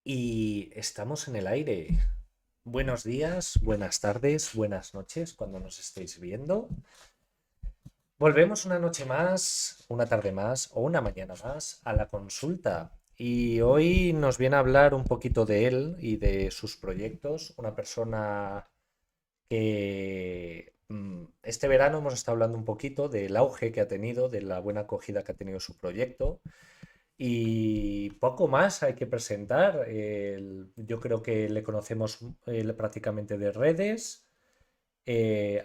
Y estamos en el aire. Buenos días, buenas tardes, buenas noches cuando nos estéis viendo. Volvemos una noche más, una tarde más o una mañana más a la consulta. Y hoy nos viene a hablar un poquito de él y de sus proyectos. Una persona que este verano hemos estado hablando un poquito del auge que ha tenido, de la buena acogida que ha tenido su proyecto. Y poco más hay que presentar. Yo creo que le conocemos prácticamente de redes.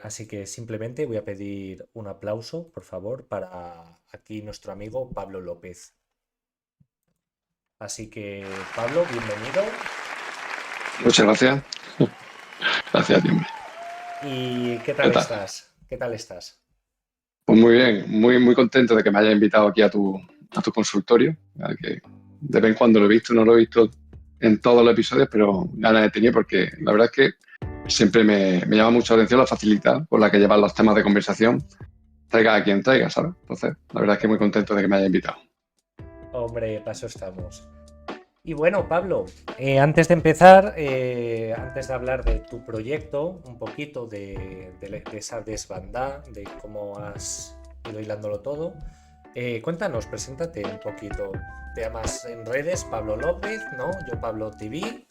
Así que simplemente voy a pedir un aplauso, por favor, para aquí nuestro amigo Pablo López. Así que, Pablo, bienvenido. Muchas gracias. Gracias, Dios mío. ¿Y qué ¿Qué tal tal? estás? ¿Qué tal estás? Pues muy bien, muy contento de que me hayas invitado aquí a tu consultorio, al que de vez en cuando lo he visto, no lo he visto en todos los episodios, pero ganas he tenido porque la verdad es que siempre me llama mucho la atención la facilidad con la que llevan los temas de conversación, traiga a quien traiga, ¿sabes? Entonces, la verdad es que muy contento de que me hayas invitado. Hombre, paso estamos. Y bueno, Pablo, antes de empezar, antes de hablar de tu proyecto, un poquito de esa desbandada, de cómo has ido hilándolo todo, cuéntanos, preséntate un poquito. Te llamas en redes Pablo López, ¿no? Yo Pablo TV.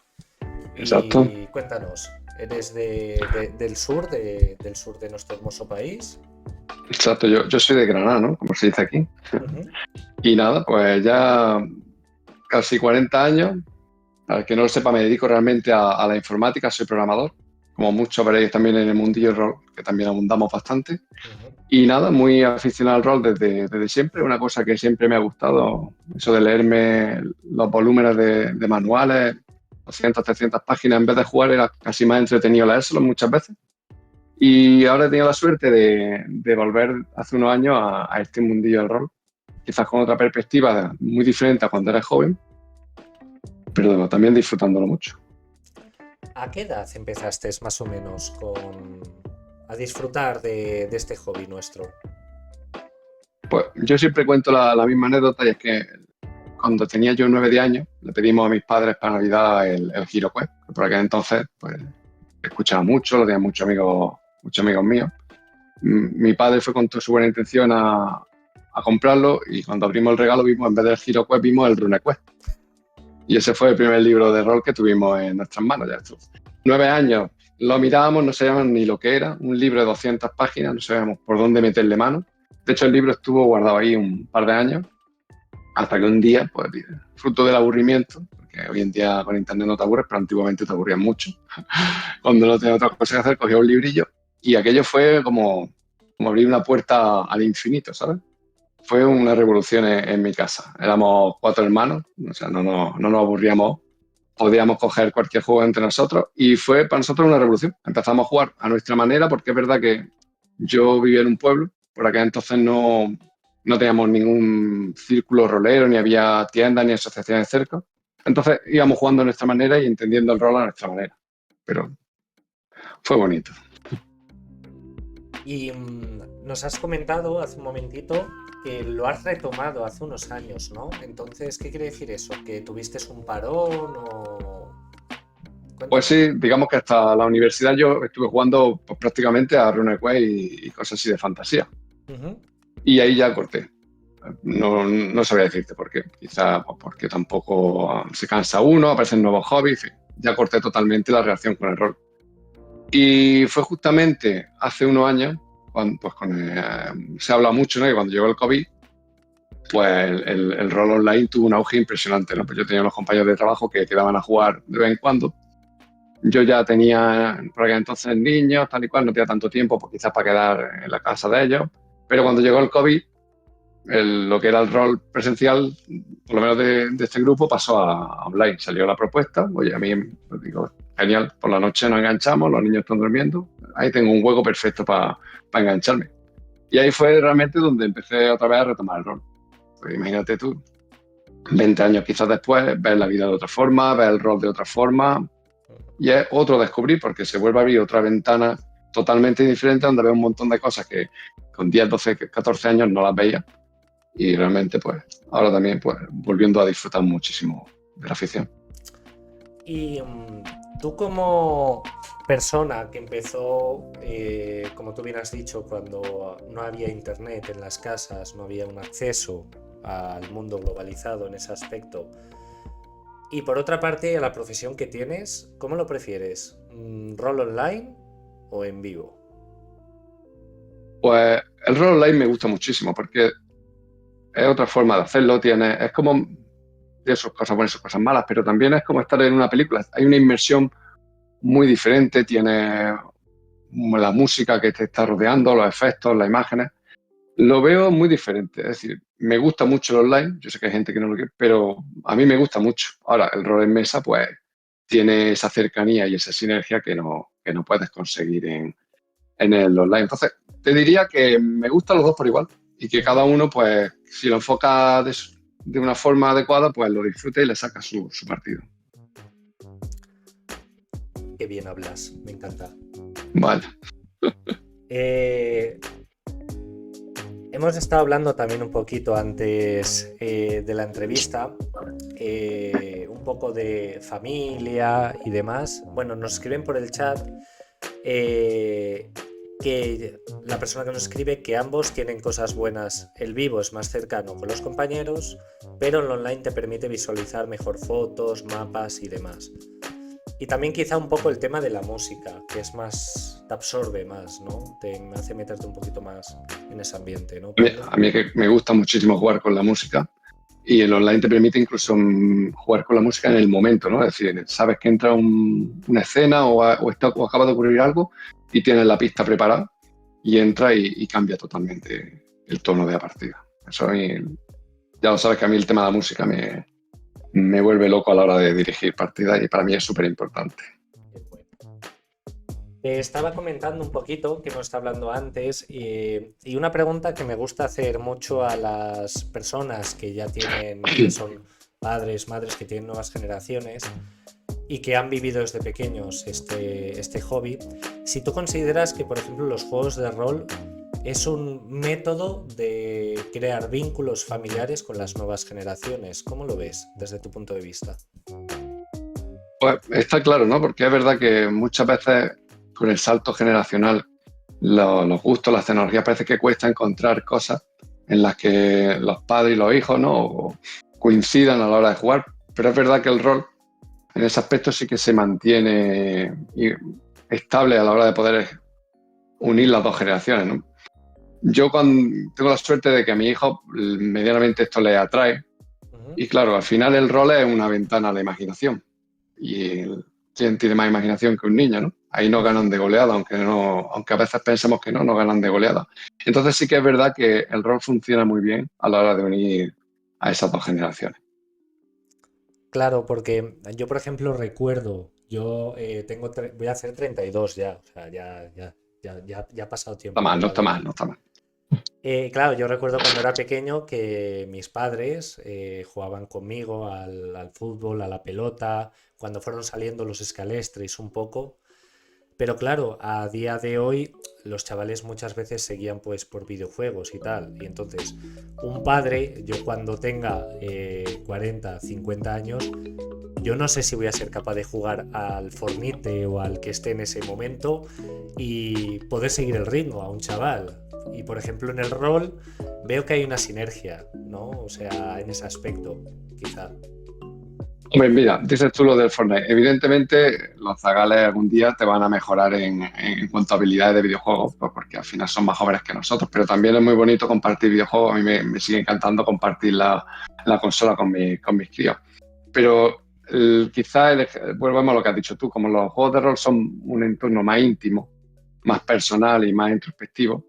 Exacto, Y cuéntanos, ¿eres del sur de nuestro hermoso país? exacto. Yo soy de Granada, ¿no? Como se dice aquí. Ujú, Y nada, pues ya casi 40 años. Para el que no lo sepa, me dedico realmente a la informática, soy programador. Como muchos veréis también en el mundillo del rol, que también abundamos bastante. ujú. Y nada, muy aficionado al rol desde siempre, una cosa que siempre me ha gustado, eso de leerme los volúmenes de manuales, 200, 300 páginas, en vez de jugar era casi más entretenido leérselos muchas veces. Y ahora he tenido la suerte de volver hace unos años a este mundillo del rol, quizás con otra perspectiva muy diferente a cuando eres joven, pero también disfrutándolo mucho. ¿A qué edad empezaste más o menos a disfrutar de este hobby nuestro? Pues yo siempre cuento la misma anécdota y es que cuando tenía yo 9 10 años le pedimos a mis padres para Navidad el HeroQuest, que por aquel entonces pues escuchaba mucho, lo tenía muchos amigos míos. Mi padre fue con toda su buena intención a comprarlo y cuando abrimos el regalo vimos, en vez del HeroQuest, vimos el RuneQuest. Y ese fue el primer libro de rol que tuvimos en nuestras manos. Ya esto. 9 años, lo mirábamos, no sabíamos ni lo que era, un libro de 200 páginas, no sabíamos por dónde meterle mano. De hecho, el libro estuvo guardado ahí un par de años, hasta que un día, pues, fruto del aburrimiento, porque hoy en día con internet no te aburres, pero antiguamente te aburrías mucho, cuando no tenías otra cosa que hacer, cogía un librillo y aquello fue como abrir una puerta al infinito, ¿sabes? Fue una revolución en mi casa. Éramos 4 hermanos, o sea, no nos aburríamos, podíamos coger cualquier juego entre nosotros y fue para nosotros una revolución. Empezamos a jugar a nuestra manera porque es verdad que yo vivía en un pueblo, por aquel entonces no teníamos ningún círculo rolero, ni había tiendas ni asociaciones cerca. Entonces íbamos jugando a nuestra manera y entendiendo el rol a nuestra manera. Pero fue bonito. Y nos has comentado hace un momentito que lo has retomado hace unos años, ¿no? Entonces, ¿qué quiere decir eso? ¿Que tuviste un parón o...? Pues Cuéntanos. sí, digamos que hasta la universidad yo estuve jugando pues, prácticamente a RuneQuest y cosas así de fantasía. Ujú. Y ahí ya corté. No sabría decirte por qué. Quizá pues, porque tampoco se cansa uno, aparecen nuevos hobbies. Ya corté totalmente la relación con el rol. Y fue justamente hace unos años, cuando, se habla mucho, ¿no? Que cuando llegó el COVID, pues el rol online tuvo un auge impresionante, ¿no? Pues yo tenía unos compañeros de trabajo que quedaban a jugar de vez en cuando. Yo ya tenía, por aquel entonces, niños, tal y cual, no tenía tanto tiempo, pues quizás para quedar en la casa de ellos. Pero cuando llegó el COVID, lo que era el rol presencial, por lo menos de este grupo, pasó a online. Salió la propuesta, oye, a mí pues digo, genial, por la noche nos enganchamos, los niños están durmiendo, ahí tengo un hueco perfecto para engancharme. Y ahí fue realmente donde empecé otra vez a retomar el rol. Pues imagínate tú, 20 años quizás después, ves la vida de otra forma, ves el rol de otra forma, y es otro descubrir porque se vuelve a abrir otra ventana totalmente diferente donde ves un montón de cosas que con 10 12 14 años no las veías y realmente pues ahora también pues volviendo a disfrutar muchísimo de la afición. Y tú como persona que empezó, como tú bien has dicho, cuando no había internet en las casas, no había un acceso al mundo globalizado en ese aspecto. Y por otra parte, a la profesión que tienes, ¿cómo lo prefieres? ¿Rol online o en vivo? Pues el rol online me gusta muchísimo porque es otra forma de hacerlo, es como, tiene sus cosas buenas y sus cosas malas, pero también es como estar en una película. Hay una inmersión muy diferente, tiene la música que te está rodeando, los efectos, las imágenes. Lo veo muy diferente, es decir, me gusta mucho el online, yo sé que hay gente que no lo quiere, pero a mí me gusta mucho. Ahora, el rol en mesa, pues, tiene esa cercanía y esa sinergia que no puedes conseguir en el online. Entonces, te diría que me gustan los dos por igual y que cada Ujú. uno, pues, si lo enfoca de una forma adecuada, pues lo disfruta y le saca su partido. Qué bien hablas, me encanta. Vale. Eh, Hemos estado hablando también un poquito antes de la entrevista, un poco de familia y demás. Bueno, nos escriben por el chat eh, que la persona que nos escribe que ambos tienen cosas buenas. El vivo es más cercano con los compañeros, pero el online te permite visualizar mejor fotos, mapas y demás. Y también quizá un poco el tema de la música, que es más, te absorbe más, ¿no? Te hace meterte un poquito más en ese ambiente, ¿no, Pablo? A mí que me gusta muchísimo jugar con la música y el online te permite incluso jugar con la música en el momento, ¿no? Es decir, sabes que entra una escena o acaba de ocurrir algo y tienes la pista preparada y entra y cambia totalmente el tono de la partida. Eso a mí, ya lo sabes que a mí el tema de la música me vuelve loco a la hora de dirigir partidas y para mí es súper importante. Te estaba comentando un poquito, que hemos estado hablando antes, y una pregunta que me gusta hacer mucho a las personas que ya tienen, que son padres, madres, que tienen nuevas generaciones y que han vivido desde pequeños este hobby. Si tú consideras que, por ejemplo, los juegos de rol es un método de crear vínculos familiares con las nuevas generaciones, ¿cómo lo ves desde tu punto de vista? Pues está claro, ¿no? Porque es verdad que muchas veces con el salto generacional, los gustos, las tecnologías, parece que cuesta encontrar cosas en las que los padres y los hijos, ¿no? Coincidan a la hora de jugar. Pero es verdad que el rol en ese aspecto sí que se mantiene estable a la hora de poder unir las dos generaciones, ¿no? Yo tengo la suerte de que a mi hijo medianamente esto le atrae Ujú. y claro, al final el rol es una ventana a la imaginación y quién tiene más imaginación que un niño, ¿no? Ahí no ganan de goleada, aunque a veces pensemos que no ganan de goleada. Entonces sí que es verdad que el rol funciona muy bien a la hora de unir a esas dos generaciones. Claro, porque yo, por ejemplo, recuerdo, yo voy a hacer 32 ya, o sea, ya ha pasado Está tiempo mal, por no la está vida. mal, no está mal. Claro, yo recuerdo cuando era pequeño que mis padres jugaban conmigo al fútbol, a la pelota, cuando fueron saliendo los escalestres un poco. Pero claro, a día de hoy los chavales muchas veces seguían pues por videojuegos y tal. Y entonces, un padre, yo cuando tenga 40, 50 años, yo no sé si voy a ser capaz de jugar al Fornite o al que esté en ese momento y poder seguir el ritmo a un chaval. Y por ejemplo en el rol veo que hay una sinergia, ¿no? O sea, en ese aspecto, quizá. Hombre, mira, dices tú lo del Fortnite. Evidentemente, los zagales algún día te van a mejorar en cuanto a habilidades de videojuegos, pues porque al final son más jóvenes que nosotros, pero también es muy bonito compartir videojuegos. A mí me sigue encantando compartir la consola con mis críos. Pero quizá, volvemos a lo que has dicho tú, como los juegos de rol son un entorno más íntimo, más personal y más introspectivo,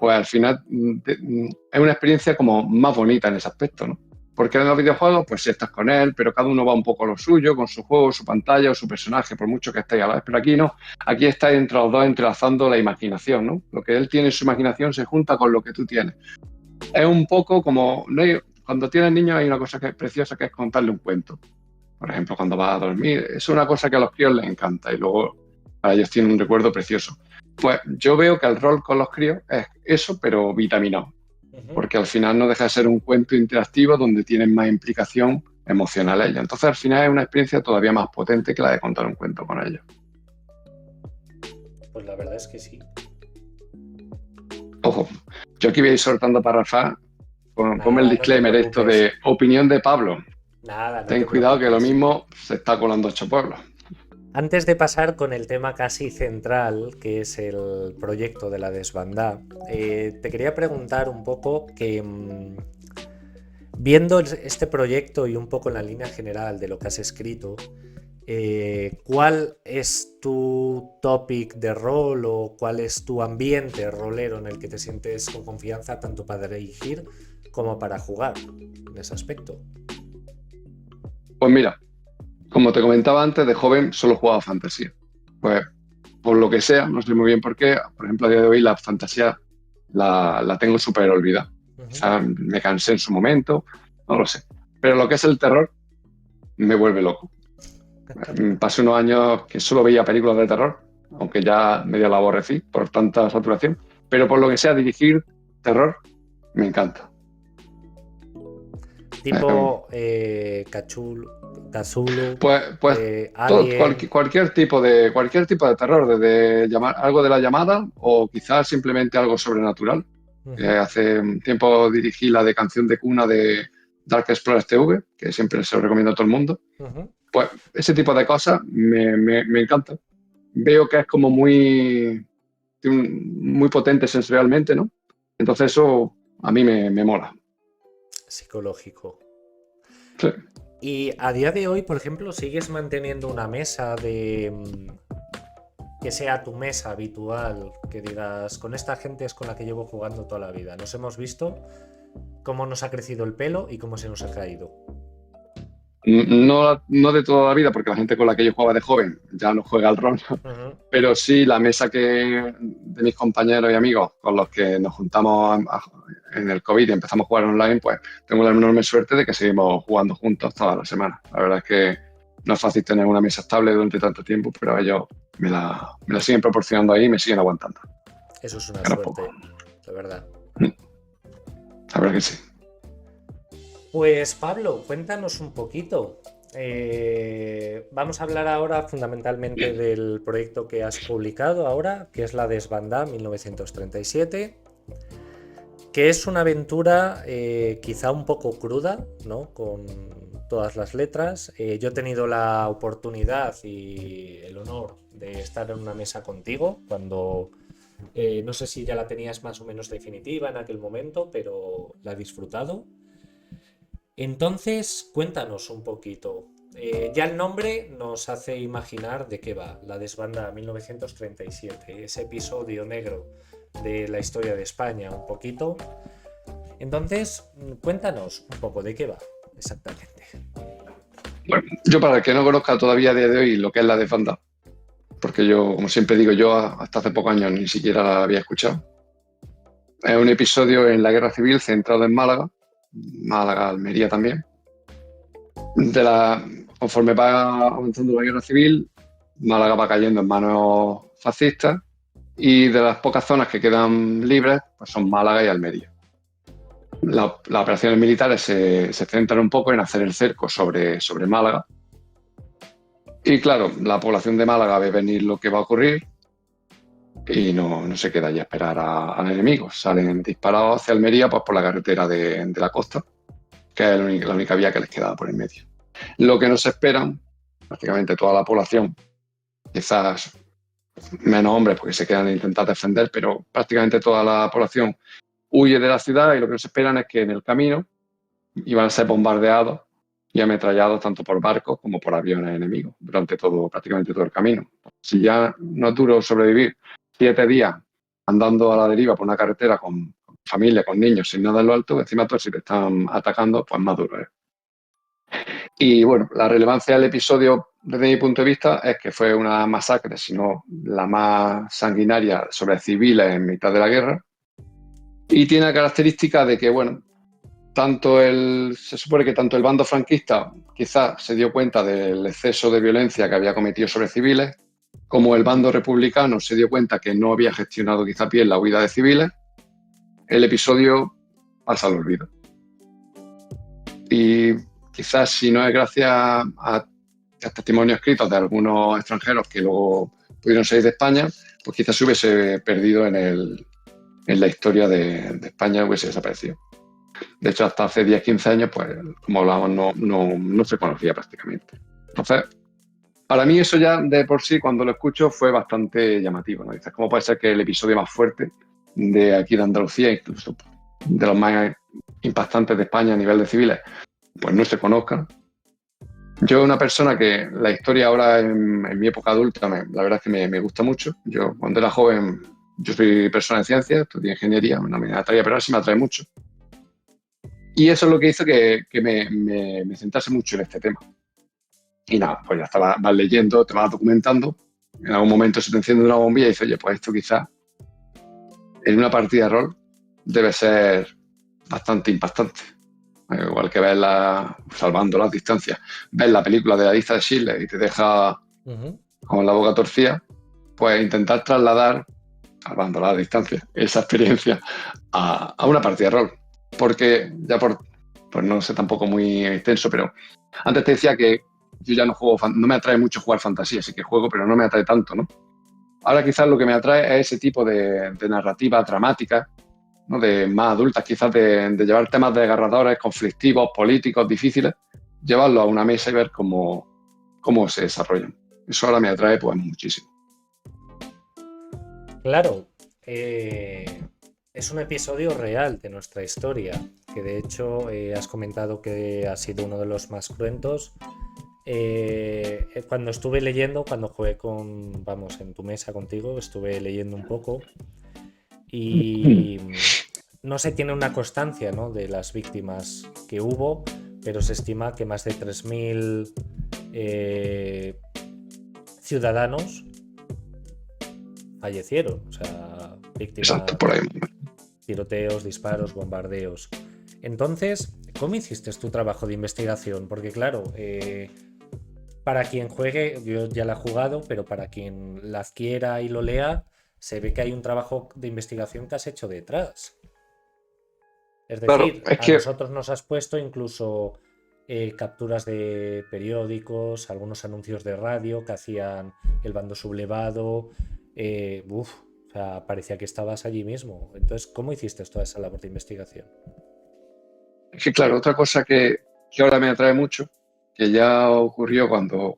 pues al final es una experiencia como más bonita en ese aspecto, ¿no? Porque en los videojuegos, pues sí estás con él, pero cada uno va un poco a lo suyo, con su juego, su pantalla o su personaje, por mucho que estéis a la vez. Pero aquí no, aquí estáis entre los dos entrelazando la imaginación, ¿no? Lo que él tiene en su imaginación se junta con lo que tú tienes. Es un poco como, no hay, cuando tienes niños hay una cosa que es preciosa, que es contarle un cuento. Por ejemplo, cuando vas a dormir, es una cosa que a los críos les encanta y luego para ellos tienen un recuerdo precioso. Pues yo veo que el rol con los críos es eso, pero vitaminado, Ujú. porque al final no deja de ser un cuento interactivo donde tienen más implicación emocional a ellos. Entonces, al final es una experiencia todavía más potente que la de contar un cuento con ellos. Pues la verdad es que sí. Ojo, yo aquí voy a ir soltando párrafos. Ponme el Nada, no te disclaimer esto preocupes. de opinión de Pablo. Nada, no Ten te cuidado que lo preocupes. mismo se está colando 8 pueblos. Antes de pasar con el tema casi central, que es el proyecto de la desbandada, te quería preguntar un poco que, viendo este proyecto y un poco en la línea general de lo que has escrito, ¿cuál es tu topic de rol o cuál es tu ambiente rolero en el que te sientes con confianza tanto para dirigir como para jugar en ese aspecto? Pues mira, como te comentaba antes, de joven solo jugaba fantasía. Pues por lo que sea, no sé muy bien por qué, por ejemplo, a día de hoy la fantasía la tengo súper olvidada. Ujú. Quizás me cansé en su momento, no lo sé. Pero lo que es el terror me vuelve loco. Pasé unos años que solo veía películas de terror, aunque ya medio la aborrecí por tanta saturación, pero por lo que sea, dirigir terror me encanta. Eh, Tipo Cthulhu, pues Alien. cualquier tipo de terror, desde llamar, algo de la llamada o quizás simplemente algo sobrenatural. Ujú, Hace un tiempo dirigí la de Canción de Cuna de Dark Explorers TV, que siempre se lo recomiendo a todo el mundo. ujú. Pues ese tipo de cosas me encanta. Veo que es como muy potente sensorialmente, ¿no? Entonces eso a mí me mola. Psicológico. Sí. Y a día de hoy, por ejemplo, ¿sigues manteniendo una mesa de que sea tu mesa habitual? Que digas, con esta gente es con la que llevo jugando toda la vida. Nos hemos visto cómo nos ha crecido el pelo y cómo se nos ha caído. No de toda la vida, porque la gente con la que yo jugaba de joven ya no juega al rol, Ujú. pero sí la mesa de mis compañeros y amigos con los que nos juntamos en el COVID y empezamos a jugar online, pues tengo la enorme suerte de que seguimos jugando juntos todas las semanas. La verdad es que no es fácil tener una mesa estable durante tanto tiempo, pero ellos me la siguen proporcionando ahí y me siguen aguantando. Eso es una Que no es poco. suerte, la verdad. La verdad que sí. Pues Pablo, cuéntanos un poquito. Vamos a hablar ahora fundamentalmente del proyecto que has publicado ahora, que es La Desbandada 1937, que es una aventura quizá un poco cruda, ¿no? Con todas las letras. Yo he tenido la oportunidad y el honor de estar en una mesa contigo cuando no sé si ya la tenías más o menos definitiva en aquel momento, pero la he disfrutado. Entonces, cuéntanos un poquito. Ya el nombre nos hace imaginar de qué va, La Desbandada 1937, ese episodio negro de la historia de España, un poquito. Entonces, cuéntanos un poco de qué va exactamente. Bueno, yo para el que no conozca todavía a día de hoy lo que es la desbandada, porque yo, como siempre digo, yo hasta hace pocos años ni siquiera la había escuchado. Es un episodio en la Guerra Civil centrado en Málaga, Almería también. Conforme va avanzando la Guerra Civil, Málaga va cayendo en manos fascistas y de las pocas zonas que quedan libres pues son Málaga y Almería. Las operaciones militares se centran un poco en hacer el cerco sobre Málaga. Y claro, la población de Málaga ve venir lo que va a ocurrir y no se queda ahí a esperar al enemigo. Salen disparados hacia Almería pues, por la carretera de la costa, que es la única vía que les quedaba por en medio. Lo que nos esperan, prácticamente toda la población, quizás menos hombres porque se quedan a intentar defender, pero prácticamente toda la población huye de la ciudad y lo que nos esperan es que en el camino iban a ser bombardeados y ametrallados tanto por barcos como por aviones enemigos durante prácticamente todo el camino. Si ya no es duro sobrevivir 7 días andando a la deriva por una carretera con familia, con niños, sin nada en lo alto, encima todo si te están atacando, pues más duro es. Y bueno, la relevancia del episodio desde mi punto de vista es que fue una masacre, si no la más sanguinaria sobre civiles en mitad de la guerra. Y tiene la característica de que, bueno, se supone que tanto el bando franquista quizás se dio cuenta del exceso de violencia que había cometido sobre civiles, como el bando republicano se dio cuenta que no había gestionado quizá bien la huida de civiles, el episodio pasa al olvido. Y quizás si no es gracias a testimonios escritos de algunos extranjeros que luego pudieron salir de España, pues quizás se hubiese perdido en la historia de España, hubiese desaparecido. De hecho, hasta hace 10, 15 años, pues, como hablábamos, no se conocía prácticamente. Entonces, para mí eso ya de por sí, cuando lo escucho, fue bastante llamativo, ¿no? Dices, ¿cómo puede ser que el episodio más fuerte de aquí de Andalucía, incluso de los más impactantes de España a nivel de civiles, pues no se conozca? Yo, una persona que la historia ahora en mi época adulta, la verdad es que me gusta mucho. Yo, cuando era joven, yo soy persona de ciencia, estudié ingeniería, no me atraía, pero ahora sí me atrae mucho. Y eso es lo que hizo que me centrase mucho en este tema. Y nada, pues ya estaba, vas leyendo, te vas documentando. En algún momento se te enciende una bombilla y dices, oye, pues esto quizás en una partida de rol debe ser bastante impactante. Igual que ver salvando las distancias, ver la película de la lista de Schindler y te deja con la boca torcida, pues intentar trasladar, salvando las distancias, esa experiencia a una partida de rol. Porque ya pues no sé tampoco muy extenso, pero antes te decía que yo ya no juego, no me atrae mucho jugar fantasía, sí que juego, pero no me atrae tanto, ¿no? Ahora quizás lo que me atrae es ese tipo de narrativa dramática, ¿no? De más adultas, quizás de llevar temas desgarradores, conflictivos, políticos, difíciles, llevarlos a una mesa y ver cómo se desarrollan. Eso ahora me atrae pues muchísimo. Claro, es un episodio real de nuestra historia, que de hecho has comentado que ha sido uno de los más cruentos. Cuando estuve leyendo, cuando jugué vamos, en tu mesa contigo, estuve leyendo un poco y no se tiene una constancia, ¿no?, de las víctimas que hubo, pero se estima que más de 3.000 ciudadanos fallecieron, o sea, víctimas, Exacto, por ahí. tiroteos, disparos, bombardeos. Entonces, ¿cómo hiciste tu trabajo de investigación? Porque claro, para quien juegue, yo ya la he jugado, pero para quien la adquiera y lo lea, se ve que hay un trabajo de investigación que has hecho detrás. Es Claro, decir, es a que nosotros nos has puesto incluso capturas de periódicos, algunos anuncios de radio que hacían el bando sublevado. O sea, parecía que estabas allí mismo. Entonces, ¿cómo hiciste toda esa labor de investigación? claro, otra cosa que ahora me atrae mucho, que ya ocurrió cuando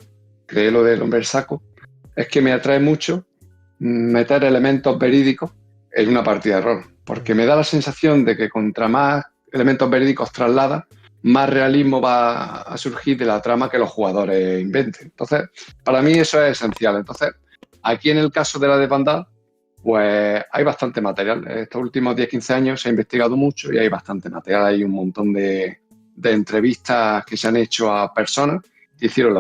creé lo del hombre saco, es que me atrae mucho meter elementos verídicos en una partida de rol, porque me da la sensación de que contra más elementos verídicos traslada, más realismo va a surgir de la trama que los jugadores inventen. Entonces, para mí eso es esencial. Entonces, aquí en el caso de la desbandada, pues hay bastante material. Estos últimos 10-15 años se ha investigado mucho y hay bastante material. Hay un montón de entrevistas que se han hecho a personas que hicieron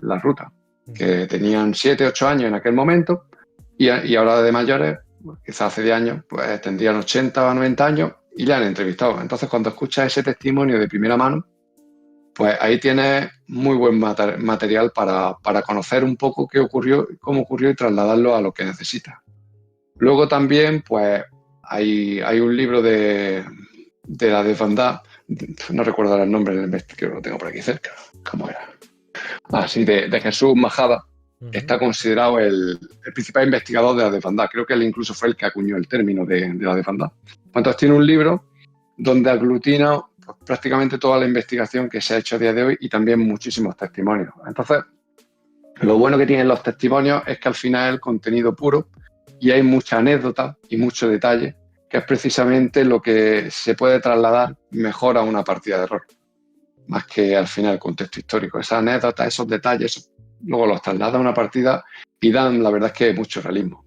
la ruta, que tenían 7-8 años en aquel momento y ahora de mayores, quizás hace 10 años, pues tendrían 80 o 90 años y le han entrevistado. Entonces, cuando escuchas ese testimonio de primera mano, pues ahí tienes muy buen material para conocer un poco qué ocurrió, cómo ocurrió y trasladarlo a lo que necesitas. Luego también, pues, hay un libro de la desbandada, no recuerdo ahora el nombre del que lo tengo por aquí cerca, ¿cómo era? Ah, sí, de Jesús Majada, que está considerado el principal investigador de la desbandada. Creo que él incluso fue el que acuñó el término de la desbandada. Entonces tiene un libro donde aglutina pues, prácticamente toda la investigación que se ha hecho a día de hoy y también muchísimos testimonios. Entonces, lo bueno que tienen los testimonios es que al final es el contenido puro y hay mucha anécdota y mucho detalle, que es precisamente lo que se puede trasladar mejor a una partida de rol, más que al final el contexto histórico. Esas anécdotas, esos detalles, luego los traslada a una partida y dan, la verdad es que mucho realismo.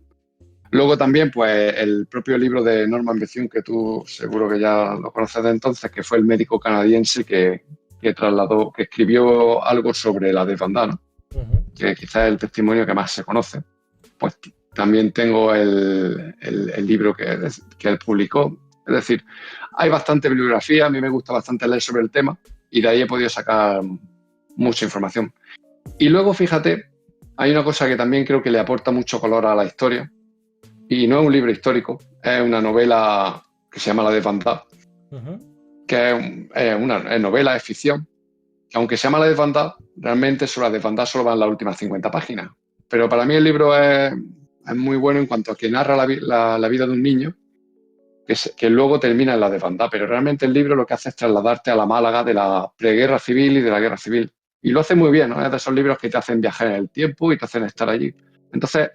Luego también, pues, el propio libro de Norman Bethune, que tú seguro que ya lo conoces de entonces, que fue el médico canadiense que trasladó, que escribió algo sobre la desbandada, ¿no? Que quizás es el testimonio que más se conoce. Pues también tengo el libro que él publicó. Es decir, hay bastante bibliografía, a mí me gusta bastante leer sobre el tema y de ahí he podido sacar mucha información. Y luego, fíjate, hay una cosa que también creo que le aporta mucho color a la historia, y no es un libro histórico, es una novela que se llama La desbandada, que es una novela, es ficción, que aunque se llama La Desbandada, realmente sobre La Desbandada solo van las últimas 50 páginas. Pero para mí el libro es muy bueno en cuanto a que narra la vida de un niño que luego termina en La Desbandada, pero realmente el libro lo que hace es trasladarte a la Málaga de la preguerra civil y de la guerra civil. Y lo hace muy bien, ¿no? Es de esos libros que te hacen viajar en el tiempo y te hacen estar allí. Entonces,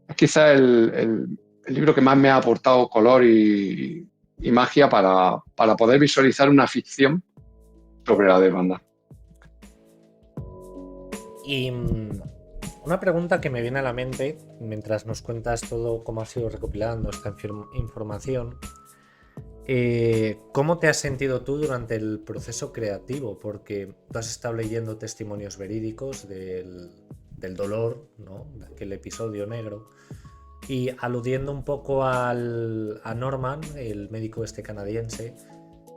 es quizás el libro que más me ha aportado color y magia para poder visualizar una ficción sobre La Desbandada. Y una pregunta que me viene a la mente mientras nos cuentas todo cómo has ido recopilando esta información. ¿Cómo te has sentido tú durante el proceso creativo? Porque tú has estado leyendo testimonios verídicos del dolor, ¿no? De aquel episodio negro. Y aludiendo un poco a Norman, el médico este canadiense,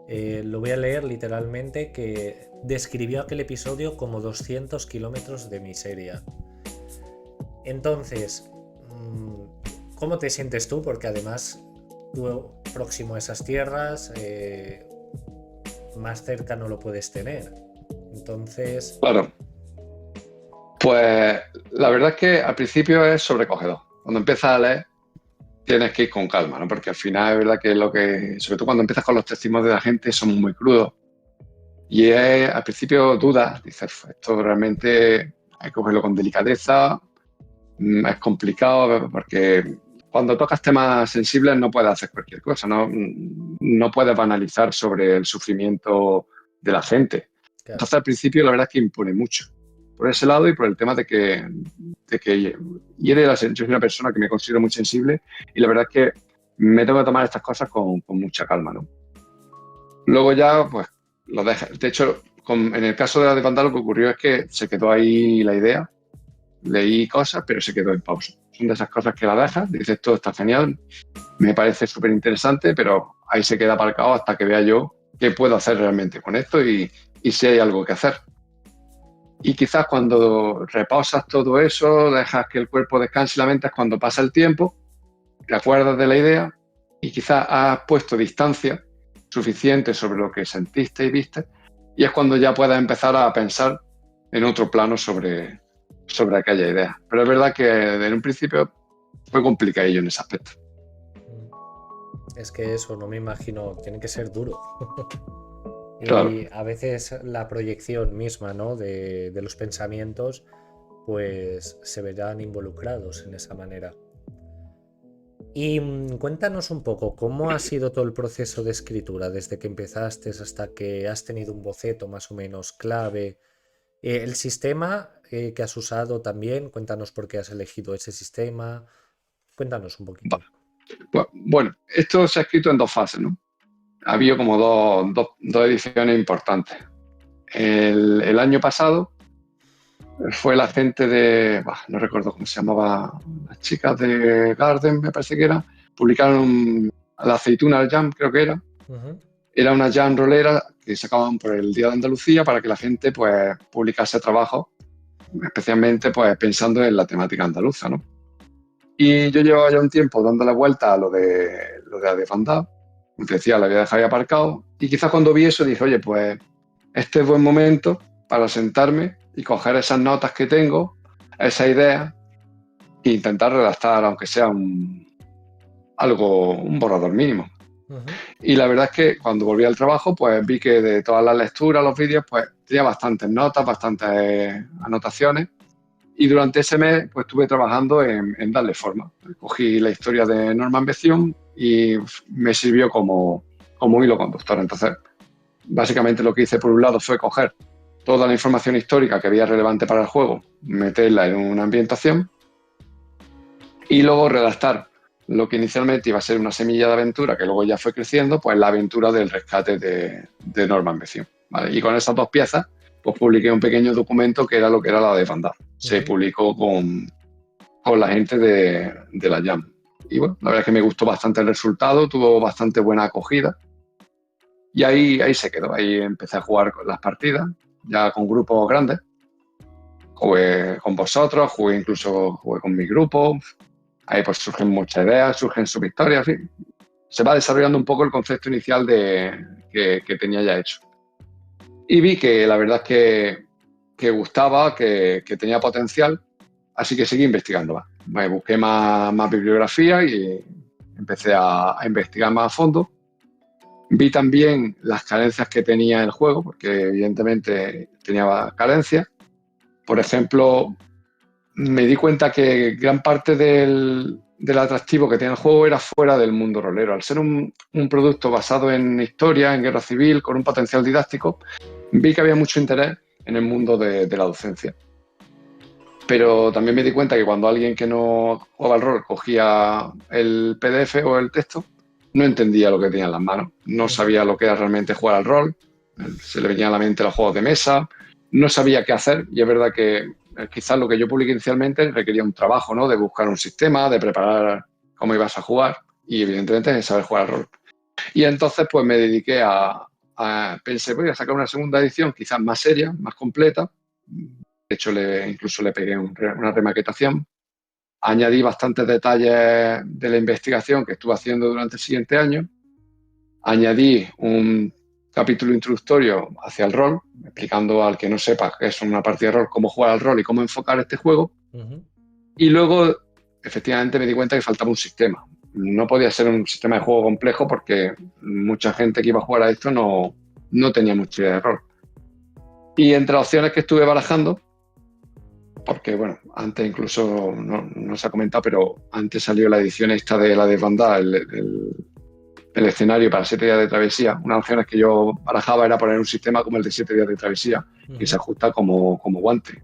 lo voy a leer literalmente, que describió aquel episodio como 200 kilómetros de miseria. Entonces, ¿cómo te sientes tú? Porque además tú próximo a esas tierras, más cerca no lo puedes tener. Entonces, Claro, pues la verdad es que al principio es sobrecogedor. Cuando empiezas a leer, tienes que ir con calma, ¿no? Porque al final es verdad que sobre todo cuando empiezas con los testimonios de la gente, son muy crudos. Y al principio dudas, dices, esto realmente hay que cogerlo con delicadeza, es complicado porque cuando tocas temas sensibles no puedes hacer cualquier cosa, no puedes banalizar sobre el sufrimiento de la gente. claro. Entonces al principio la verdad es que impone mucho. Por ese lado y por el tema de que yo soy una persona que me considero muy sensible y la verdad es que me tengo que tomar estas cosas con mucha calma, ¿no? Luego ya, pues, lo dejas. De hecho, en el caso de la de Pantalla lo que ocurrió es que se quedó ahí la idea, leí cosas, pero se quedó en pausa. Son de esas cosas que la dejas, dices, todo está genial, me parece súper interesante, pero ahí se queda aparcado hasta que vea yo qué puedo hacer realmente con esto y si hay algo que hacer. Y quizás cuando repausas todo eso, dejas que el cuerpo descanse y la mente, es cuando pasa el tiempo, te acuerdas de la idea y quizás has puesto distancia suficiente sobre lo que sentiste y viste, y es cuando ya puedes empezar a pensar en otro plano sobre aquella idea. Pero es verdad que en un principio fue complicadillo en ese aspecto. Es que eso, no me imagino, tiene que ser duro. Claro, Y a veces la proyección misma, ¿no? de los pensamientos, pues se verán involucrados en esa manera. Y cuéntanos un poco, ¿cómo ha sido todo el proceso de escritura desde que empezaste hasta que has tenido un boceto más o menos clave? El sistema que has usado también, cuéntanos por qué has elegido ese sistema, cuéntanos un poquito. pues, bueno, esto se ha escrito en dos fases, ¿no? Ha habido como dos ediciones importantes. El año pasado fue la gente no recuerdo cómo se llamaba, las chicas de Garden, me parece que era, publicaron La Aceituna al Jam, creo que era. Ujú. Era una jam rolera que sacaban por el Día de Andalucía para que la gente pues publicase trabajos, especialmente pues pensando en la temática andaluza, ¿no? Y yo llevaba ya un tiempo dándole vuelta a lo de la desbandada, como te decía, la había dejado ahí aparcado, y quizás cuando vi eso dije, oye, pues este es buen momento para sentarme y coger esas notas que tengo, esa idea, e intentar redactar, aunque sea un borrador mínimo. Ujú. Y la verdad es que cuando volví al trabajo, pues vi que de todas las lecturas, los vídeos, pues tenía bastantes notas, bastantes anotaciones. Y durante ese mes, pues estuve trabajando en darle forma. Cogí la historia de Norman Bethune y me sirvió como hilo conductor. Entonces, básicamente lo que hice por un lado fue coger toda la información histórica que había relevante para el juego, meterla en una ambientación y luego redactar lo que inicialmente iba a ser una semilla de aventura, que luego ya fue creciendo, pues la aventura del rescate de Norman Bethune, ¿vale? Y con esas dos piezas, pues publiqué un pequeño documento que era lo que era la desbandada. Se Ujú. publicó con la gente de la Jam. Y bueno, la verdad es que me gustó bastante el resultado, tuvo bastante buena acogida. Y ahí se quedó, ahí empecé a jugar con las partidas, ya con grupos grandes. Jugué con vosotros, jugué con mi grupo. Ahí pues surgen muchas ideas, surgen subhistorias, en fin. Se va desarrollando un poco el concepto inicial que tenía ya hecho. Y vi que la verdad es que gustaba, que tenía potencial, así que seguí investigando más. Me busqué más bibliografía y empecé a investigar más a fondo. Vi también las carencias que tenía el juego, porque evidentemente tenía carencias. Por ejemplo, me di cuenta que gran parte del atractivo que tenía el juego era fuera del mundo rolero. Al ser un producto basado en historia, en guerra civil, con un potencial didáctico, vi que había mucho interés en el mundo de la docencia. Pero también me di cuenta que cuando alguien que no jugaba al rol cogía el PDF o el texto, no entendía lo que tenía en las manos, no Ujú. sabía lo que era realmente jugar al rol, se le venía a la mente los juegos de mesa, no sabía qué hacer y es verdad que quizás lo que yo publiqué inicialmente requería un trabajo, ¿no? De buscar un sistema, de preparar cómo ibas a jugar y evidentemente de saber jugar al rol. Y entonces pues me dediqué pensé, voy a sacar una segunda edición quizás más seria, más completa. De hecho, incluso le pegué una remaquetación. Añadí bastantes detalles de la investigación que estuve haciendo durante el siguiente año. Añadí un capítulo introductorio hacia el rol, explicando al que no sepa qué es una partida de rol, cómo jugar al rol y cómo enfocar este juego. Ujú. Y luego, efectivamente, me di cuenta que faltaba un sistema. No podía ser un sistema de juego complejo porque mucha gente que iba a jugar a esto no tenía mucha idea de rol. Y entre las opciones que estuve barajando, porque bueno, antes incluso no se ha comentado, pero antes salió la edición esta de la desbandada, el escenario para 7 días de travesía. Una de las opciones que yo barajaba era poner un sistema como el de 7 días de travesía, que se Ujú. ajusta como guante.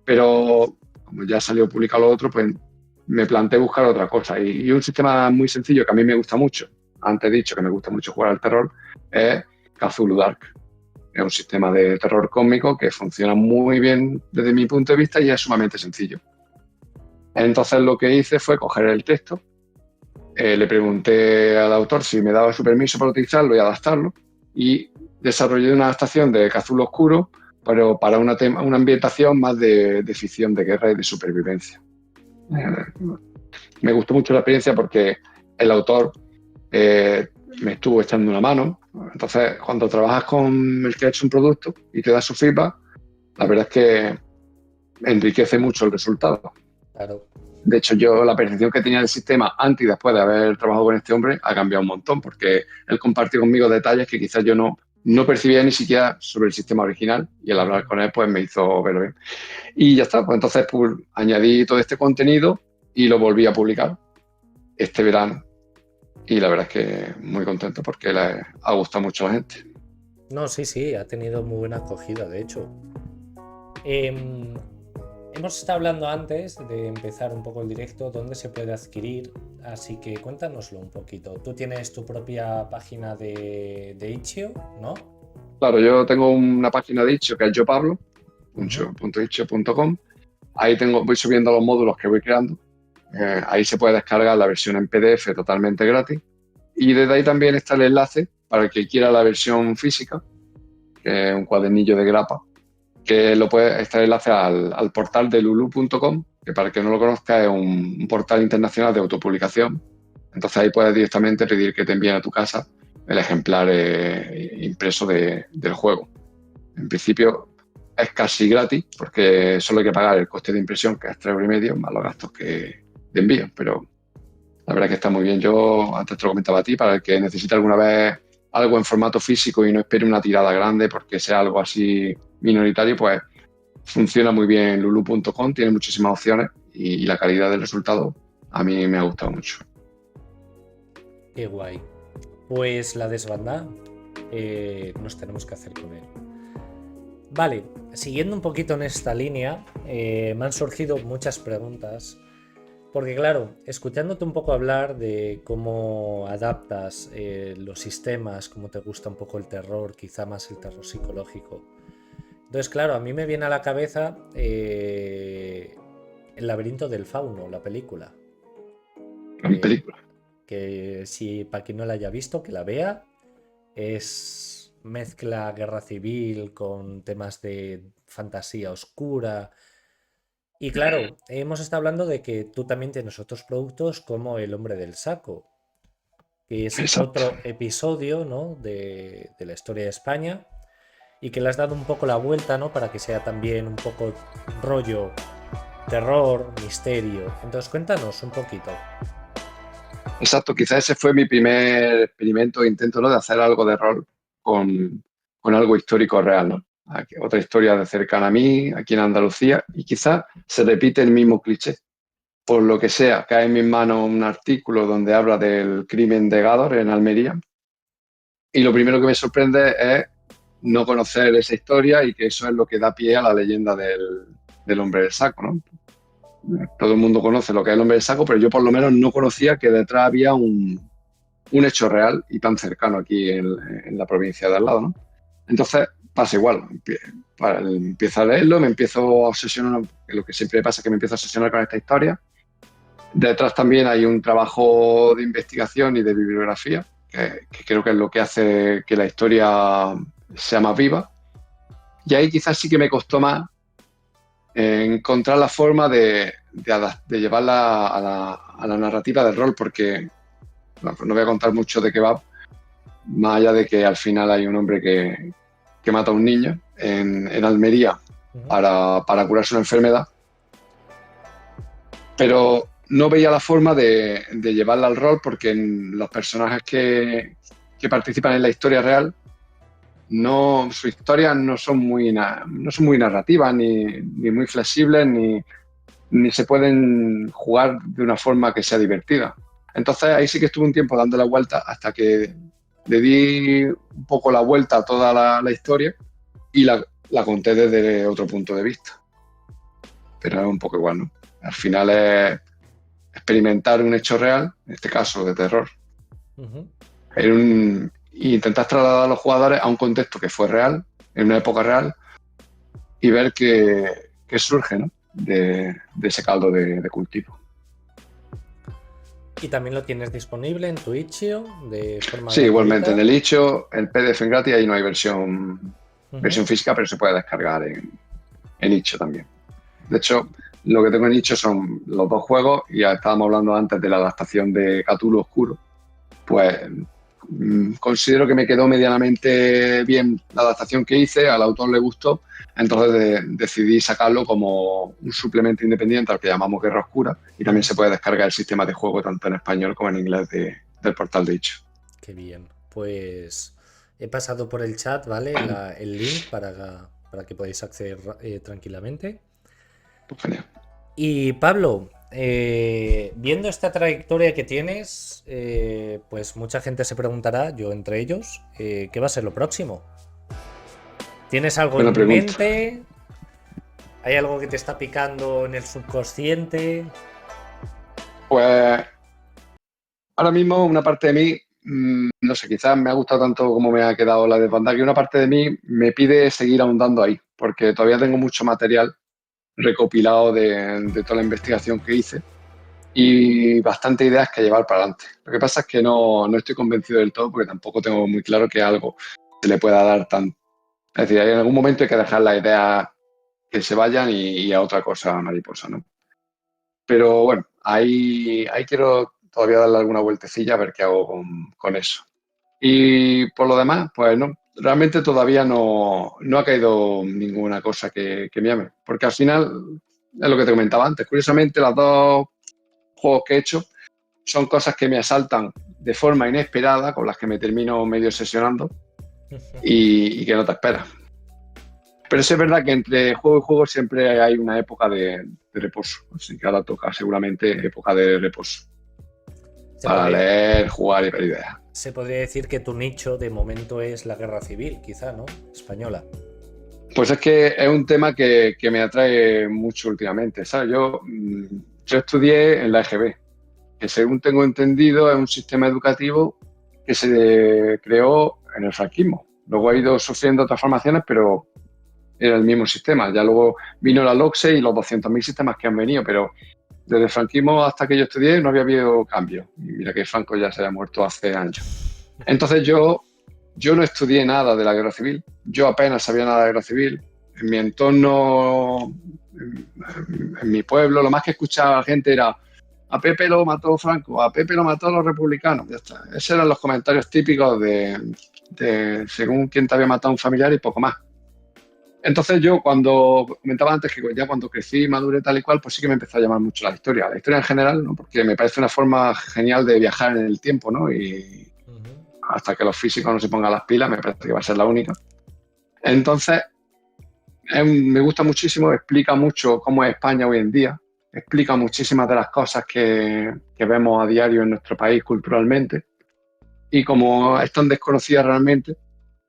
Pero como ya salió publicado lo otro, pues me planteé buscar otra cosa. Y un sistema muy sencillo que a mí me gusta mucho, antes he dicho que me gusta mucho jugar al terror, es Cthulhu Dark. Es un sistema de terror cósmico que funciona muy bien desde mi punto de vista y es sumamente sencillo. Entonces lo que hice fue coger el texto, le pregunté al autor si me daba su permiso para utilizarlo y adaptarlo y desarrollé una adaptación de Cthulhu Oscuro, pero para una ambientación más de ficción, de guerra y de supervivencia. Me gustó mucho la experiencia porque el autor eh, me estuvo echando una mano. Entonces, cuando trabajas con el que ha hecho un producto y te da su feedback, la verdad es que enriquece mucho el resultado. Claro. De hecho, yo la percepción que tenía del sistema antes y después de haber trabajado con este hombre ha cambiado un montón, porque él compartió conmigo detalles que quizás yo no percibía ni siquiera sobre el sistema original y al hablar Ujú. con él pues me hizo verlo bien. Y ya está, pues entonces pues, añadí todo este contenido y lo volví a publicar este verano y la verdad es que muy contento porque le ha gustado mucho a la gente. No, sí, sí, ha tenido muy buena acogida, de hecho. Em, Hemos estado hablando antes de empezar un poco el directo dónde se puede adquirir, así que cuéntanoslo un poquito. Tú tienes tu propia página de Itch.io, ¿no? Claro, yo tengo una página de Itch.io que es Ujú. yopablo.itch.com. Ahí voy subiendo los módulos que voy creando. Ahí se puede descargar la versión en PDF totalmente gratis. Y desde ahí también está el enlace para el que quiera la versión física, que es un cuadernillo de grapa, que está el enlace al portal de lulu.com, que para el que no lo conozca es un portal internacional de autopublicación. Entonces ahí puedes directamente pedir que te envíen a tu casa el ejemplar impreso del juego. En principio es casi gratis porque solo hay que pagar el coste de impresión, que es 3,5 € más los gastos de envío, pero la verdad que está muy bien. Yo antes te lo comentaba a ti, para el que necesite alguna vez algo en formato físico y no espere una tirada grande porque sea algo así minoritario, pues funciona muy bien lulu.com, tiene muchísimas opciones y la calidad del resultado a mí me ha gustado mucho. Qué guay. Pues la desbandada, nos tenemos que hacer con él. Vale, siguiendo un poquito en esta línea, me han surgido muchas preguntas. Porque claro, escuchándote un poco hablar de cómo adaptas los sistemas, cómo te gusta un poco el terror, quizá más el terror psicológico. Entonces, claro, a mí me viene a la cabeza El laberinto del fauno, la película. Gran Que, película. que si para quien no la haya visto, que la vea. Es mezcla guerra civil con temas de fantasía oscura. Y claro, hemos estado hablando de que tú también tienes otros productos como El hombre del saco, que es Exacto. otro episodio, ¿no? de la historia de España. y que le has dado un poco la vuelta, ¿no? Para que sea también un poco rollo terror, misterio. Entonces cuéntanos un poquito. Exacto, quizás ese fue mi primer experimento, intento, ¿no? De hacer algo de rol con, con algo histórico real, ¿no? Otra historia de cercana a mí, aquí en Andalucía, y quizás se repite el mismo cliché. Por lo que sea, cae en mis manos un artículo donde habla del crimen de Gádor en Almería, y lo primero que me sorprende es no conocer esa historia y que eso es lo que da pie a la leyenda del hombre del saco, ¿no? Todo el mundo conoce lo que es el hombre del saco, pero yo por lo menos no conocía que detrás había un hecho real y tan cercano aquí en la provincia de al lado, ¿no? Entonces pasa igual, empiezo a leerlo, me empiezo a obsesionar, lo que siempre pasa es que me empiezo a obsesionar con esta historia. Detrás también hay un trabajo de investigación y de bibliografía, que creo que es lo que hace que la historia sea más viva. Y ahí quizás sí que me costó más encontrar la forma de llevarla a la narrativa del rol, porque no voy a contar mucho de qué va, más allá de que al final hay un hombre que mata a un niño en Almería para curarse una enfermedad, pero no veía la forma de llevarla al rol porque los personajes que participan en la historia real, no, sus historias no son muy narrativas, ni muy flexibles, ni se pueden jugar de una forma que sea divertida. Entonces ahí sí que estuve un tiempo dando la vuelta hasta que le di un poco la vuelta a toda la historia y la conté desde otro punto de vista. Pero es un poco igual, ¿no? Al final es experimentar un hecho real, en este caso de terror, y intentar trasladar a los jugadores a un contexto que fue real, en una época real, y ver qué surge, ¿no? de ese caldo de cultivo. Y también lo tienes disponible en tu itch.io de forma Sí, igualmente gratuita. en el itch.io, el PDF en gratis, ahí no hay versión física, pero se puede descargar en itch.io también. De hecho, lo que tengo en itch.io son los dos juegos, y ya estábamos hablando antes de la adaptación de Cthulhu Oscuro. Pues considero que me quedó medianamente bien la adaptación que hice, al autor le gustó, entonces decidí sacarlo como un suplemento independiente al que llamamos Guerra Oscura, y también se puede descargar el sistema de juego tanto en español como en inglés del portal de itch.io. Qué bien. Pues he pasado por el chat, ¿vale? El link para que podáis acceder tranquilamente. Pues genial. Y Pablo, viendo esta trayectoria que tienes, pues mucha gente se preguntará, yo entre ellos, ¿qué va a ser lo próximo? ¿Tienes algo Buena en pregunta. mente? ¿Hay algo que te está picando en el subconsciente? Pues ahora mismo una parte de mí, no sé, quizás me ha gustado tanto como me ha quedado la desbandada, que una parte de mí me pide seguir ahondando ahí, porque todavía tengo mucho material recopilado de toda la investigación que hice y bastantes ideas que llevar para adelante. Lo que pasa es que no estoy convencido del todo porque tampoco tengo muy claro que algo se le pueda dar tan... Es decir, en algún momento hay que dejar las ideas que se vayan y a otra cosa mariposa, ¿no? Pero bueno, ahí quiero todavía darle alguna vueltecilla a ver qué hago con eso. Y por lo demás, pues no, realmente todavía no ha caído ninguna cosa que me llame. Porque al final, es lo que te comentaba antes, curiosamente los dos juegos que he hecho son cosas que me asaltan de forma inesperada, con las que me termino medio obsesionando y que no te esperas. Pero sí es verdad que entre juego y juego siempre hay una época de reposo. Así que ahora toca seguramente época de reposo Se para podría, leer, jugar y ver ideas. se podría decir que tu nicho de momento es la guerra civil, quizá, ¿no? Española. Pues es que es un tema que me atrae mucho últimamente, ¿sabes? Yo estudié en la EGB, que según tengo entendido es un sistema educativo que se creó en el franquismo. Luego ha ido sufriendo transformaciones, pero era el mismo sistema. Ya luego vino la LOCSE y los 200.000 sistemas que han venido, pero desde el franquismo hasta que yo estudié no había habido cambio. Y mira que Franco ya se había muerto hace años. Entonces yo no estudié nada de la guerra civil, yo apenas sabía nada de la guerra civil. En mi entorno, en mi pueblo, lo más que escuchaba la gente era: a Pepe lo mató Franco, a Pepe lo mató los republicanos. Ya está. Esos eran los comentarios típicos de según quién te había matado un familiar y poco más. Entonces yo cuando comentaba antes que ya cuando crecí, maduré tal y cual, pues sí que me empezó a llamar mucho la historia en general, ¿no? Porque me parece una forma genial de viajar en el tiempo, ¿no? Y Ujú. hasta que los físicos no se pongan las pilas, me parece que va a ser la única. Entonces, me gusta muchísimo, explica mucho cómo es España hoy en día, explica muchísimas de las cosas que vemos a diario en nuestro país culturalmente y como es tan desconocida realmente,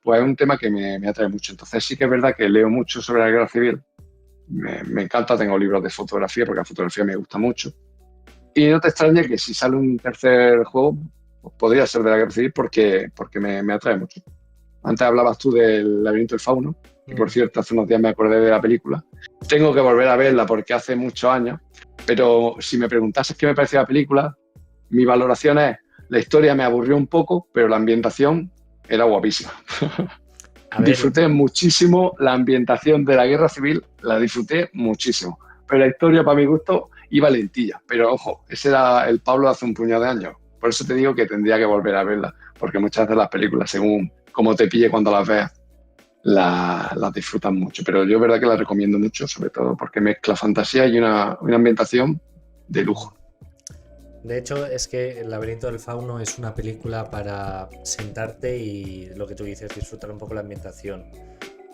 pues es un tema que me atrae mucho. Entonces sí que es verdad que leo mucho sobre la guerra civil, me encanta, tengo libros de fotografía porque la fotografía me gusta mucho. Y no te extrañe que si sale un tercer juego, pues podría ser de la guerra civil porque me atrae mucho. Antes hablabas tú del laberinto del fauno, que por Mm. cierto hace unos días me acordé de la película. Tengo que volver a verla porque hace muchos años, pero si me preguntases qué me pareció la película, mi valoración es, la historia me aburrió un poco, pero la ambientación era guapísima. A ver, Disfruté muchísimo la ambientación de la guerra civil, la disfruté muchísimo. Pero la historia, para mi gusto, iba lentilla. Pero ojo, ese era el Pablo de hace un puñado de años. Por eso te digo que tendría que volver a verla, porque muchas de las películas, según cómo te pille cuando las veas, las disfrutan mucho. Pero yo, verdad que las recomiendo mucho, sobre todo porque mezcla fantasía y una ambientación de lujo. de hecho es que El laberinto del fauno es una película para sentarte y lo que tú dices, disfrutar un poco la ambientación.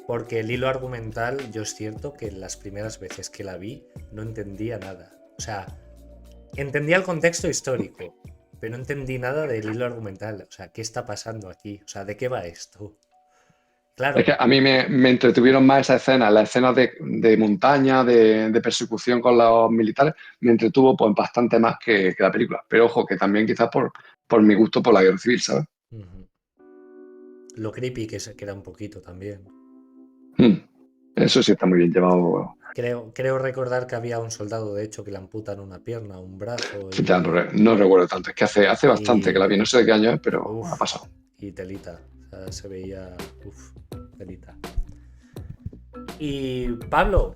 Porque el hilo argumental, yo es cierto que las primeras veces que la vi no entendía nada. O sea, entendía el contexto histórico, pero no entendí nada del hilo argumental. O sea, ¿qué está pasando aquí? O sea, ¿de qué va esto? Es que Claro, a mí me entretuvieron más esas escenas, las escenas de montaña, de persecución con los militares, me entretuvo pues, bastante más que la película. Pero ojo, que también quizás por mi gusto por la guerra civil, ¿sabes? ujú, lo creepy que era un poquito también. Mm. Eso sí está muy bien llevado. Creo recordar que había un soldado, de hecho, que le amputan una pierna, un brazo Ya no recuerdo tanto. Es que hace bastante que la y vi, no sé de qué año es, pero ha uf, pasado. y telita. O sea, se veía, uf, telita. Y Pablo,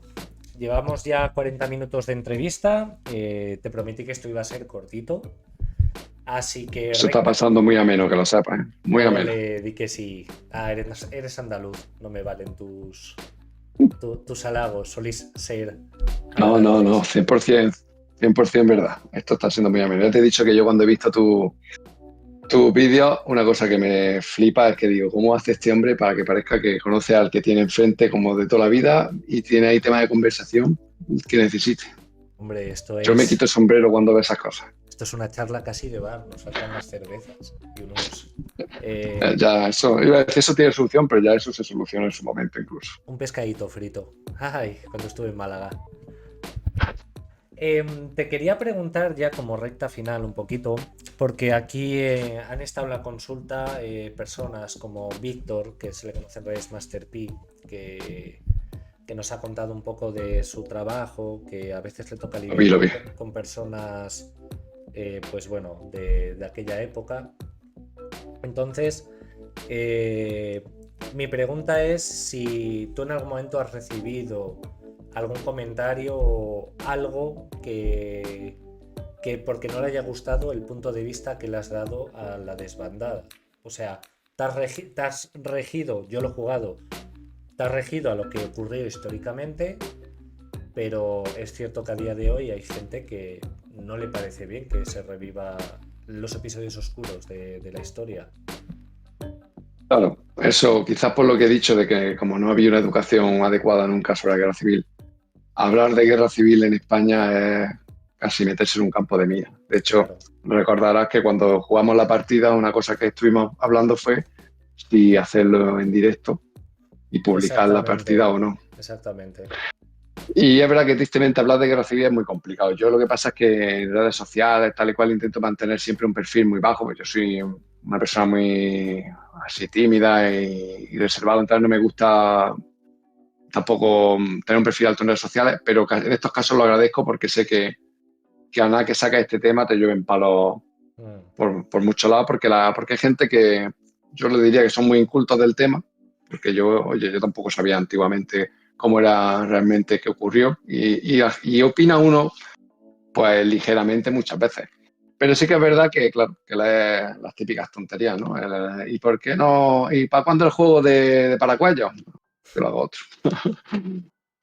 llevamos ya 40 minutos de entrevista. Te prometí que esto iba a ser cortito. Así que Eso está recta. pasando muy ameno, que lo sepas, ¿eh? Muy ameno. Ole, di que sí. Ah, eres andaluz. No me valen tus halagos. Solís ser No, halagadores. 100%, 100% verdad. Esto está siendo muy ameno. Ya te he dicho que yo cuando he visto tu vídeo, una cosa que me flipa es que digo, ¿cómo hace este hombre para que parezca que conoce al que tiene enfrente como de toda la vida y tiene ahí tema de conversación que necesite? Hombre, Yo me quito el sombrero cuando veo esas cosas. esto es una charla casi de bar. Nos faltan las cervezas y unos Ya, eso, iba a decir, eso tiene solución, pero ya eso se soluciona en su momento incluso. un pescadito frito. Ay, cuando estuve en Málaga. Te quería preguntar ya como recta final un poquito, porque aquí han estado en la consulta personas como Víctor, que se le conoce en redes Master P, que, que nos ha contado un poco de su trabajo, que a veces le toca lidiar Lo vi. con personas, pues bueno, de aquella época. Entonces, eh, mi pregunta es si tú en algún momento has recibido algún comentario o algo que porque no le haya gustado el punto de vista que le has dado a la desbandada. O sea, te has regido, yo lo he jugado, te has regido a lo que ocurrió históricamente, pero es cierto que a día de hoy hay gente que no le parece bien que se reviva los episodios oscuros de la historia. Claro, eso quizás por lo que he dicho de que como no había una educación adecuada nunca sobre la guerra civil, hablar de guerra civil en España es casi meterse en un campo de mina. De hecho, Claro, recordarás que cuando jugamos la partida, una cosa que estuvimos hablando fue si hacerlo en directo y publicar la partida exactamente, o no. exactamente. Y es verdad que tristemente hablar de guerra civil es muy complicado. Yo lo que pasa es que en redes sociales, tal y cual, intento mantener siempre un perfil muy bajo, porque yo soy una persona muy así tímida y reservada, entonces no me gusta tampoco tener un perfil alto en redes sociales, pero en estos casos lo agradezco porque sé que a nada que saca este tema te llueven palos Mm. por muchos lados, porque hay gente que yo le diría que son muy incultos del tema, porque yo tampoco sabía antiguamente cómo era realmente que ocurrió y opina uno pues ligeramente muchas veces. Pero sí que es verdad que, claro, que las típicas tonterías, ¿no? ¿Y por qué no? ¿Y para cuándo el juego de Paracuellos? que lo haga otro.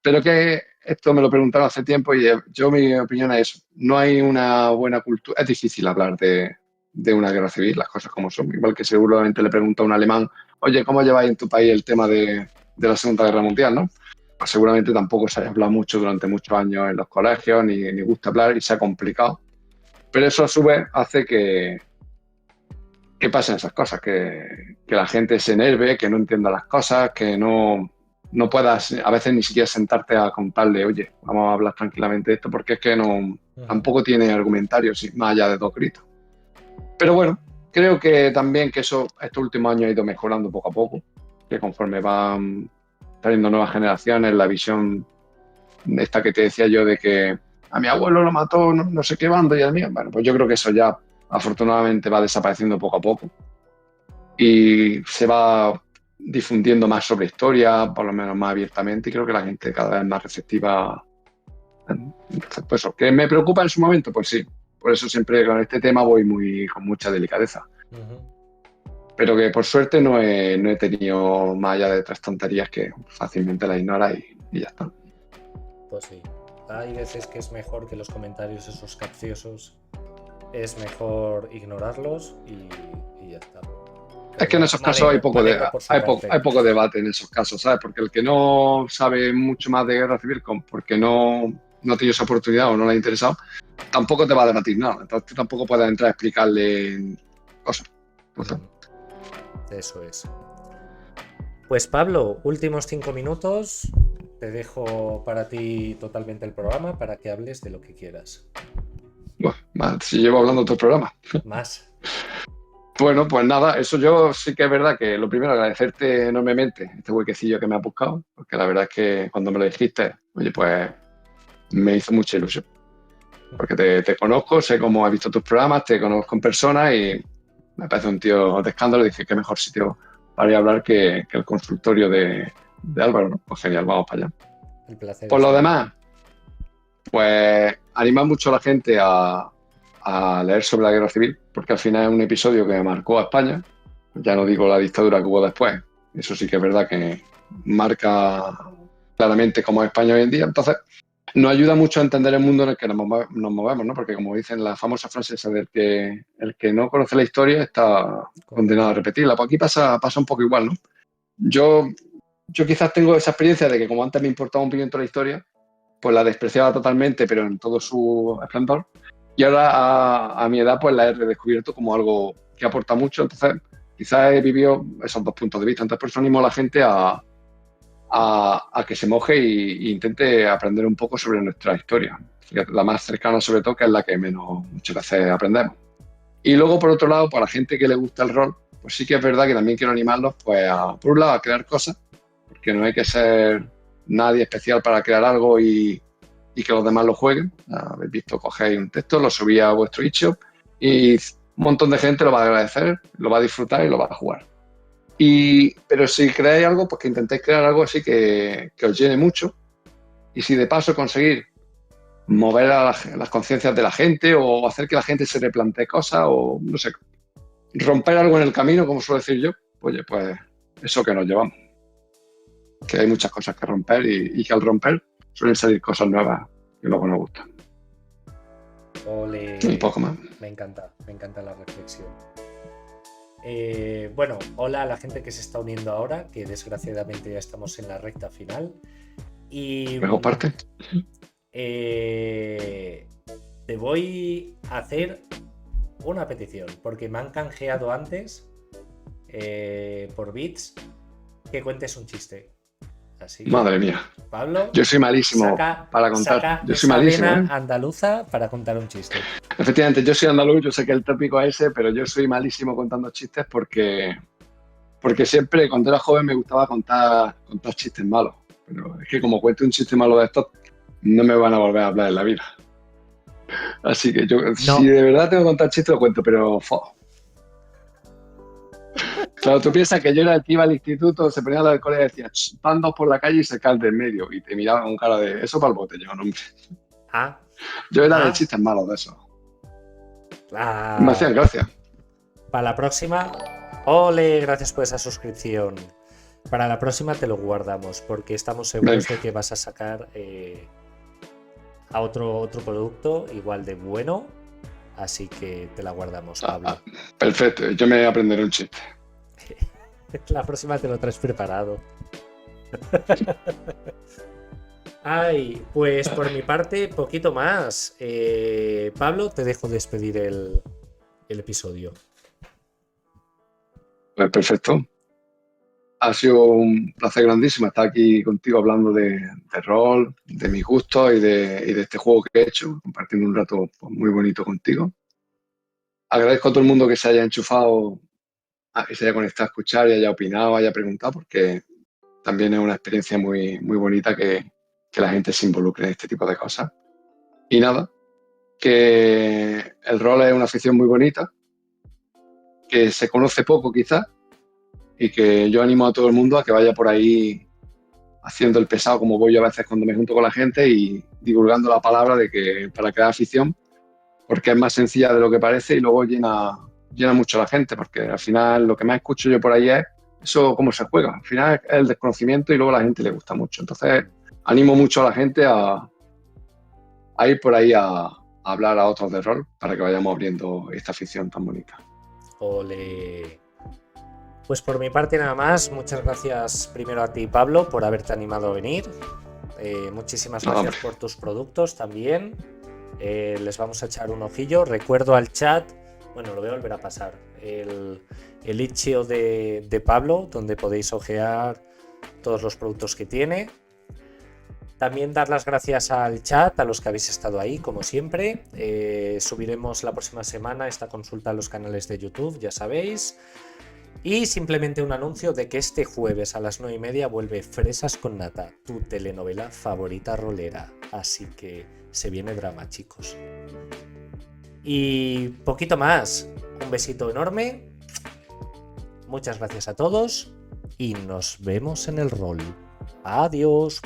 Pero que esto me lo preguntaron hace tiempo y yo mi opinión es, no hay una buena cultura, es difícil hablar de una guerra civil, las cosas como son, igual que seguramente le pregunto a un alemán, oye, ¿cómo lleváis en tu país el tema de la Segunda Guerra Mundial, no? Pues seguramente tampoco se ha hablado mucho durante muchos años en los colegios, ni gusta hablar y se ha complicado. Pero eso a su vez hace que pasen esas cosas, que la gente se enerve, que no entienda las cosas, que no puedas a veces ni siquiera sentarte a contarle, oye, vamos a hablar tranquilamente de esto, porque es que no, tampoco tiene argumentarios más allá de dos gritos. Pero bueno, creo que también que eso estos últimos años ha ido mejorando poco a poco, que conforme van saliendo nuevas generaciones, la visión esta que te decía yo de que a mi abuelo lo mató no sé qué bando y al mío, bueno, pues yo creo que eso ya afortunadamente va desapareciendo poco a poco y se va difundiendo más sobre historia, por lo menos más abiertamente, y creo que la gente cada vez es más receptiva. Entonces, pues, ¿que me preocupa en su momento? Pues sí, por eso siempre con este tema voy con mucha delicadeza. Pero que por suerte no he tenido más allá de otras tonterías que fácilmente las ignora y ya está. Pues sí, hay veces que es mejor que los comentarios esos capciosos, es mejor ignorarlos y ya está. Es que en esos casos hay poco debate en esos casos, ¿sabes? Porque el que no sabe mucho más de guerra civil, porque no ha tenido esa oportunidad o no le ha interesado, tampoco te va a debatir nada. Entonces tú tampoco puedes entrar a explicarle cosas. Eso es. Pues Pablo, últimos 5 minutos. Te dejo para ti totalmente el programa para que hables de lo que quieras. Bueno, si llevo hablando todo el programa. Más. Bueno, pues nada, eso yo sí que es verdad que lo primero agradecerte enormemente este huequecillo que me has buscado, porque la verdad es que cuando me lo dijiste, oye, pues me hizo mucha ilusión. Porque te conozco, sé cómo has visto tus programas, te conozco en persona y me parece un tío de escándalo. Dije, qué mejor sitio para ir a hablar que el consultorio de Álvaro, ¿no? Pues genial, vamos para allá. El placer. Por lo demás, pues animar mucho a la gente a leer sobre la guerra civil, porque al final es un episodio que marcó a España. Ya no digo la dictadura que hubo después, eso sí que es verdad que marca claramente cómo es España hoy en día. Entonces, nos ayuda mucho a entender el mundo en el que nos movemos, ¿no? Porque como dicen la famosa frase esa del que el que no conoce la historia está condenado a repetirla. Pues aquí pasa un poco igual, ¿no? Yo quizás tengo esa experiencia de que como antes me importaba un pimiento la historia, pues la despreciaba totalmente, pero en todo su esplendor. Y ahora a mi edad pues la he redescubierto como algo que aporta mucho. Entonces quizás he vivido esos dos puntos de vista. Entonces por eso animo a la gente a que se moje e intente aprender un poco sobre nuestra historia. La más cercana sobre todo, que es la que menos muchas veces aprendemos. Y luego por otro lado, para la gente que le gusta el rol, pues sí que es verdad que también quiero animarlos pues por un lado a crear cosas, porque no hay que ser nadie especial para crear algo y que los demás lo jueguen. Habéis visto, cogéis un texto, lo subí a vuestro eShop y un montón de gente lo va a agradecer, lo va a disfrutar y lo va a jugar. Pero si creáis algo, pues que intentéis crear algo así que os llene mucho y si de paso conseguir mover a las conciencias de la gente o hacer que la gente se replantee cosas o, no sé, romper algo en el camino, como suelo decir yo, oye, pues eso que nos llevamos. Que hay muchas cosas que romper y que al romper suelen salir cosas nuevas que luego nos gustan. Ole. Un poco más. Me encanta la reflexión. Bueno, hola a la gente que se está uniendo ahora, que desgraciadamente ya estamos en la recta final. Y luego parte. Te voy a hacer una petición, porque me han canjeado antes por bits que cuentes un chiste. Así que, madre mía, Pablo, yo soy malísimo para contar. Yo soy malísimo. Andaluza para contar un chiste. Efectivamente, yo soy andaluz, yo sé que el tópico es ese, pero yo soy malísimo contando chistes porque siempre cuando era joven me gustaba contar chistes malos. Pero es que como cuento un chiste malo de estos, no me van a volver a hablar en la vida. Así que yo, si de verdad tengo que contar chistes, lo cuento, pero Claro, tú piensas que yo era el que iba al instituto, se ponía a la colega y decía, van dos por la calle y se caen del medio. Y te miraban con cara de, eso para el botellón, hombre. Yo era de chistes malos de eso. Me hacían gracia. Para la próxima, ole, gracias por esa suscripción. Para la próxima te lo guardamos, porque estamos seguros Venga, de que vas a sacar a otro producto igual de bueno. Así que te la guardamos, ah, ah, Pablo. perfecto. Yo me aprenderé un chiste. La próxima te lo traes preparado. Ay, pues por mi parte, poquito más. Pablo, te dejo despedir el episodio. Pues perfecto. Ha sido un placer grandísimo estar aquí contigo hablando de rol, de mis gustos y de este juego que he hecho, compartiendo un rato pues, muy bonito contigo. Agradezco a todo el mundo que se haya enchufado, que se haya conectado a escuchar y haya opinado, haya preguntado, porque también es una experiencia muy bonita que la gente se involucre en este tipo de cosas. Y nada, que el rol es una afición muy bonita, que se conoce poco quizás, y que yo animo a todo el mundo a que vaya por ahí haciendo el pesado como voy yo a veces cuando me junto con la gente y divulgando la palabra de que para crear afición, porque es más sencilla de lo que parece y luego llena mucho a la gente, porque al final lo que más escucho yo por ahí es eso, cómo se juega. Al final es el desconocimiento y luego a la gente le gusta mucho. Entonces, animo mucho a la gente a ir por ahí a hablar a otros de rol para que vayamos abriendo esta afición tan bonita. Ole. Pues por mi parte nada más, muchas gracias primero a ti, Pablo, por haberte animado a venir. Muchísimas No, gracias hombre, por tus productos también. Les vamos a echar un ojillo. Recuerdo al chat, bueno, lo voy a volver a pasar, el itch.io de Pablo, donde podéis ojear todos los productos que tiene. También dar las gracias al chat, a los que habéis estado ahí, como siempre. Subiremos la próxima semana esta consulta a los canales de YouTube, ya sabéis. Y simplemente un anuncio de que este jueves a las 9:30 vuelve Fresas con Nata, tu telenovela favorita rolera. Así que se viene drama, chicos. Y poquito más. Un besito enorme. Muchas gracias a todos y nos vemos en el rol. Adiós.